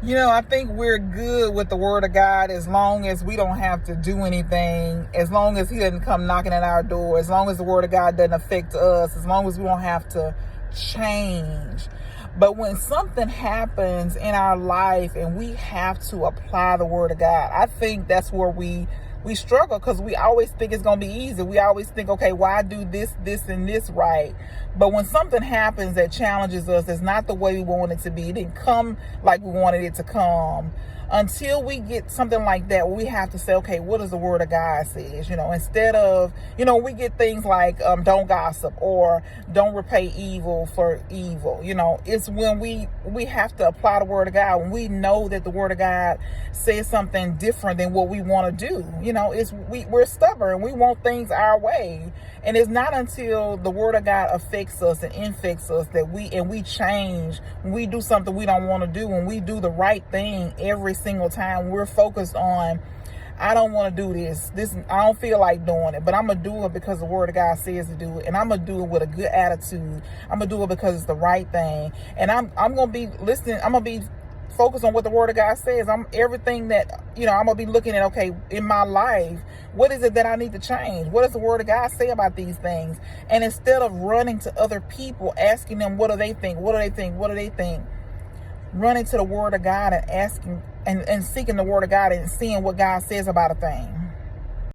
I think we're good with the word of God as long as we don't have to do anything, as long as he doesn't come knocking at our door, as long as the word of God doesn't affect us, as long as we don't have to change. But when something happens in our life and we have to apply the word of God, I think that's where we struggle, because we always think it's going to be easy. We always think, okay, why do this, and this right? But when something happens that challenges us, it's not the way we want it to be. It didn't come like we wanted it to come. Until we get something like that, we have to say, okay, what does the word of God says? Instead of, we get things like don't gossip or don't repay evil for evil. It's when we have to apply the word of God, when we know that the word of God says something different than what we want to do. We're stubborn. We want things our way. And it's not until the word of God affects us and infects us that we change. When we do something we don't want to do, when we do the right thing every single time, we're focused on, I don't want to do this. I don't feel like doing it, but I'm going to do it because the word of God says to do it. And I'm going to do it with a good attitude. I'm going to do it because it's the right thing. And I'm going to be listening. I'm going to be focused on what the word of God says. Everything that, I'm going to be looking at, okay, in my life, what is it that I need to change? What does the word of God say about these things? And instead of running to other people, asking them, what do they think? What do they think? What do they think? Running to the word of God and asking and seeking the word of God and seeing what God says about a thing.